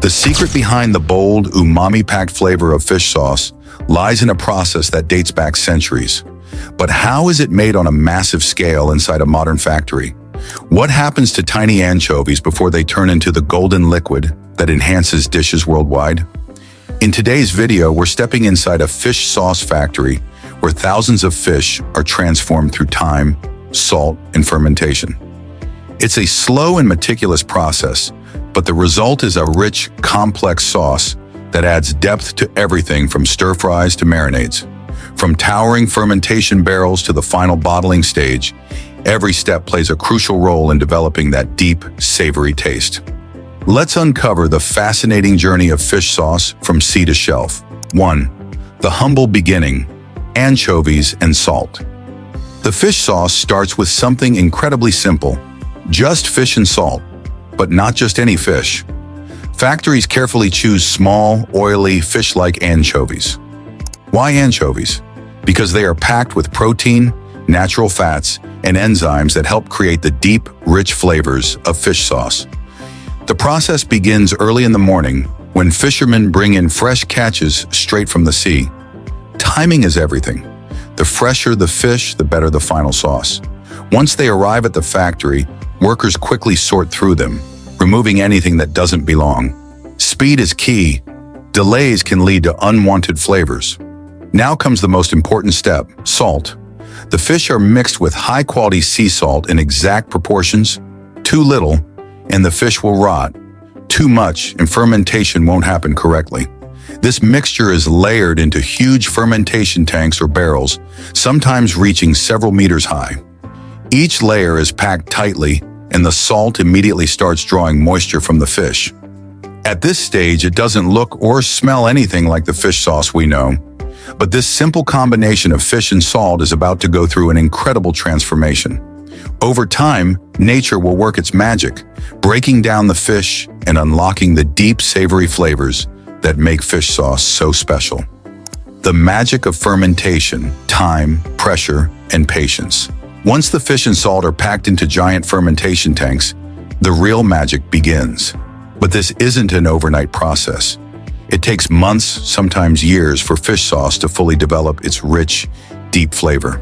The secret behind the bold, umami-packed flavor of fish sauce lies in a process that dates back centuries. But how is it made on a massive scale inside a modern factory? What happens to tiny anchovies before they turn into the golden liquid that enhances dishes worldwide? In today's video, we're stepping inside a fish sauce factory where thousands of fish are transformed through time, salt, and fermentation. It's a slow and meticulous process, but the result is a rich, complex sauce that adds depth to everything from stir-fries to marinades. From towering fermentation barrels to the final bottling stage, every step plays a crucial role in developing that deep, savory taste. Let's uncover the fascinating journey of fish sauce from sea to shelf. 1. The humble beginning: anchovies and salt. The fish sauce starts with something incredibly simple: just fish and salt. But not just any fish. Factories carefully choose small, oily, fish-like anchovies. Why anchovies? Because they are packed with protein, natural fats, and enzymes that help create the deep, rich flavors of fish sauce. The process begins early in the morning when fishermen bring in fresh catches straight from the sea. Timing is everything. The fresher the fish, the better the final sauce. Once they arrive at the factory, workers quickly sort through them, removing anything that doesn't belong. Speed is key. Delays can lead to unwanted flavors. Now comes the most important step: salt. The fish are mixed with high-quality sea salt in exact proportions. Too little, and the fish will rot. Too much, and fermentation won't happen correctly. This mixture is layered into huge fermentation tanks or barrels, sometimes reaching several meters high. Each layer is packed tightly, and the salt immediately starts drawing moisture from the fish. At this stage, it doesn't look or smell anything like the fish sauce we know. But this simple combination of fish and salt is about to go through an incredible transformation. Over time, nature will work its magic, breaking down the fish and unlocking the deep, savory flavors that make fish sauce so special. The magic of fermentation: time, pressure, and patience. Once the fish and salt are packed into giant fermentation tanks, the real magic begins. But this isn't an overnight process. It takes months, sometimes years, for fish sauce to fully develop its rich, deep flavor.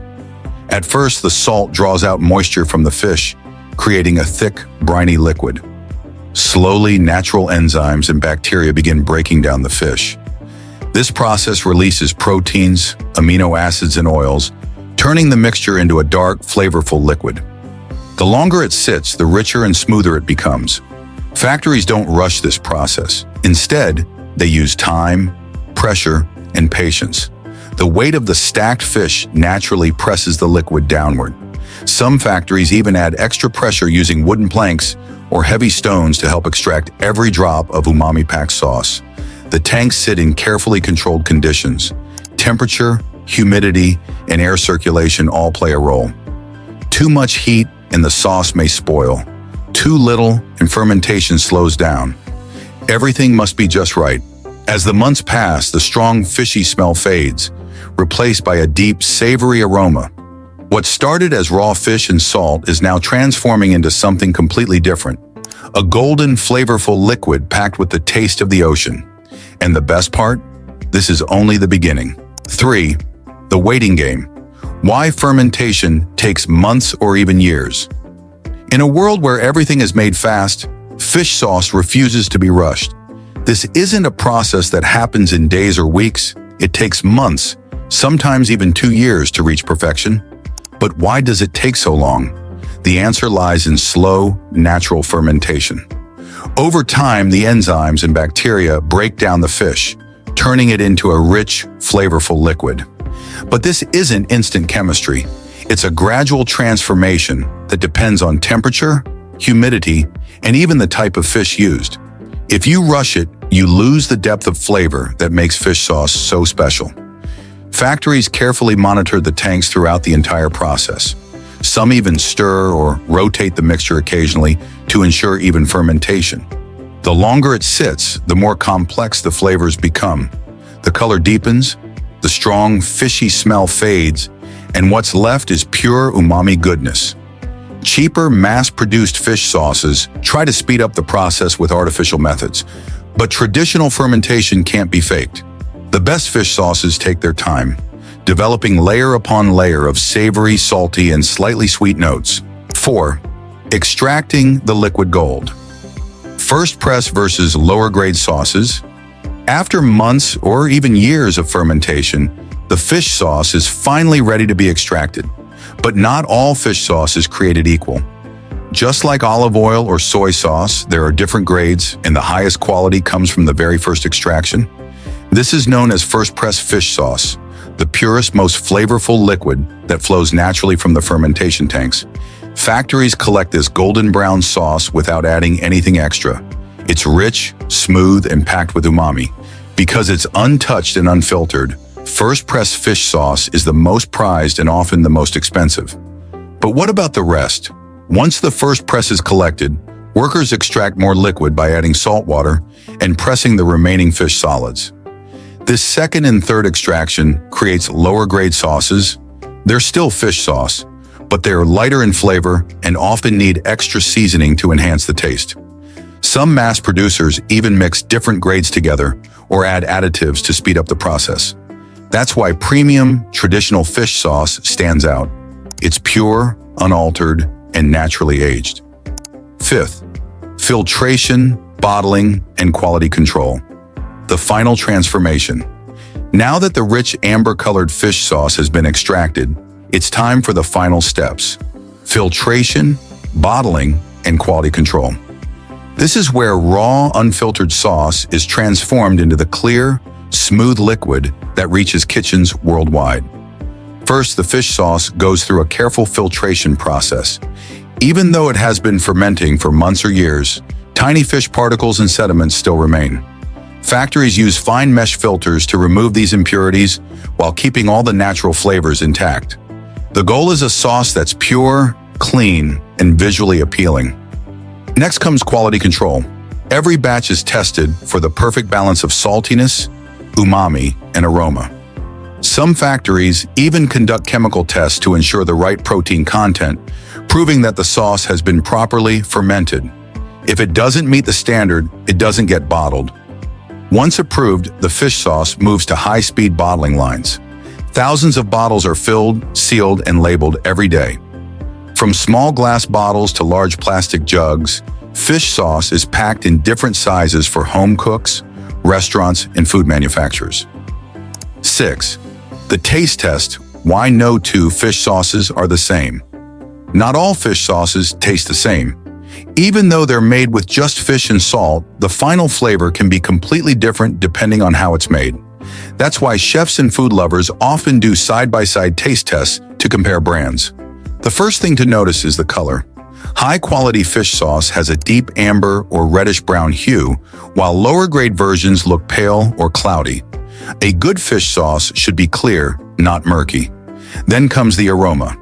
At first, the salt draws out moisture from the fish, creating a thick, briny liquid. Slowly, natural enzymes and bacteria begin breaking down the fish. This process releases proteins, amino acids, and oils, turning the mixture into a dark, flavorful liquid. The longer it sits, the richer and smoother it becomes. Factories don't rush this process. Instead, they use time, pressure, and patience. The weight of the stacked fish naturally presses the liquid downward. Some factories even add extra pressure using wooden planks or heavy stones to help extract every drop of umami-packed sauce. The tanks sit in carefully controlled conditions. Temperature, humidity, and air circulation all play a role. Too much heat and the sauce may spoil. Too little and fermentation slows down. Everything must be just right. As the months pass, the strong fishy smell fades, replaced by a deep, savory aroma. What started as raw fish and salt is now transforming into something completely different. A golden, flavorful liquid packed with the taste of the ocean. And the best part? This is only the beginning. 3. The waiting game. Why fermentation takes months or even years. In a world where everything is made fast, fish sauce refuses to be rushed. This isn't a process that happens in days or weeks. It takes months, sometimes even 2 years to reach perfection. But why does it take so long? The answer lies in slow, natural fermentation. Over time, the enzymes and bacteria break down the fish, turning it into a rich, flavorful liquid. But this isn't instant chemistry. It's a gradual transformation that depends on temperature, humidity, and even the type of fish used. If you rush it, you lose the depth of flavor that makes fish sauce so special. Factories carefully monitor the tanks throughout the entire process. Some even stir or rotate the mixture occasionally to ensure even fermentation. The longer it sits, the more complex the flavors become. The color deepens, the strong, fishy smell fades, and what's left is pure umami goodness. Cheaper, mass-produced fish sauces try to speed up the process with artificial methods, But traditional fermentation can't be faked. The best fish sauces take their time, developing layer upon layer of savory, salty, and slightly sweet notes. 4. Extracting the liquid gold. First press versus lower grade sauces. After months or even years of fermentation, the fish sauce is finally ready to be extracted. But not all fish sauce is created equal. Just like olive oil or soy sauce, there are different grades, and the highest quality comes from the very first extraction. This is known as first press fish sauce, the purest, most flavorful liquid that flows naturally from the fermentation tanks. Factories collect this golden brown sauce without adding anything extra. It's rich, smooth, and packed with umami. Because it's untouched and unfiltered, first press fish sauce is the most prized and often the most expensive. But what about the rest? Once the first press is collected, workers extract more liquid by adding salt water and pressing the remaining fish solids. This second and third extraction creates lower grade sauces. They're still fish sauce, but they are lighter in flavor and often need extra seasoning to enhance the taste. Some mass producers even mix different grades together or add additives to speed up the process. That's why premium, traditional fish sauce stands out. It's pure, unaltered, and naturally aged. 5th, filtration, bottling, and quality control. The final transformation. Now that the rich amber-colored fish sauce has been extracted, it's time for the final steps: filtration, bottling, and quality control. This is where raw, unfiltered sauce is transformed into the clear, smooth liquid that reaches kitchens worldwide. First, the fish sauce goes through a careful filtration process. Even though it has been fermenting for months or years, tiny fish particles and sediments still remain. Factories use fine mesh filters to remove these impurities while keeping all the natural flavors intact. The goal is a sauce that's pure, clean, and visually appealing. Next comes quality control. Every batch is tested for the perfect balance of saltiness, umami, and aroma. Some factories even conduct chemical tests to ensure the right protein content, proving that the sauce has been properly fermented. If it doesn't meet the standard, it doesn't get bottled. Once approved, the fish sauce moves to high-speed bottling lines. Thousands of bottles are filled, sealed, and labeled every day. From small glass bottles to large plastic jugs, fish sauce is packed in different sizes for home cooks, restaurants, and food manufacturers. 6. The taste test: why no two fish sauces are the same. Not all fish sauces taste the same. Even though they're made with just fish and salt, the final flavor can be completely different depending on how it's made. That's why chefs and food lovers often do side-by-side taste tests to compare brands. The first thing to notice is the color. High-quality fish sauce has a deep amber or reddish-brown hue, while lower-grade versions look pale or cloudy. A good fish sauce should be clear, not murky. Then comes the aroma.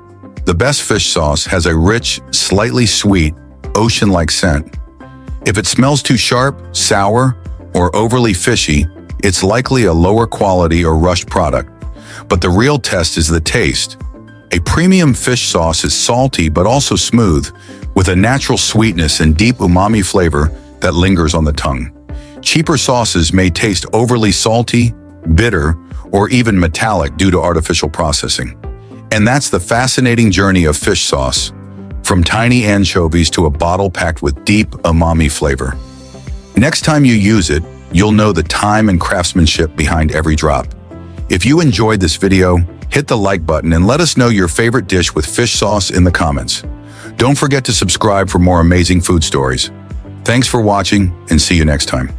The best fish sauce has a rich, slightly sweet, ocean-like scent. If it smells too sharp, sour, or overly fishy, it's likely a lower quality or rushed product. But the real test is the taste. A premium fish sauce is salty but also smooth, with a natural sweetness and deep umami flavor that lingers on the tongue. Cheaper sauces may taste overly salty, bitter, or even metallic due to artificial processing. And that's the fascinating journey of fish sauce, from tiny anchovies to a bottle packed with deep umami flavor. Next time you use it, you'll know the time and craftsmanship behind every drop. If you enjoyed this video, hit the like button and let us know your favorite dish with fish sauce in the comments. Don't forget to subscribe for more amazing food stories. Thanks for watching, and see you next time.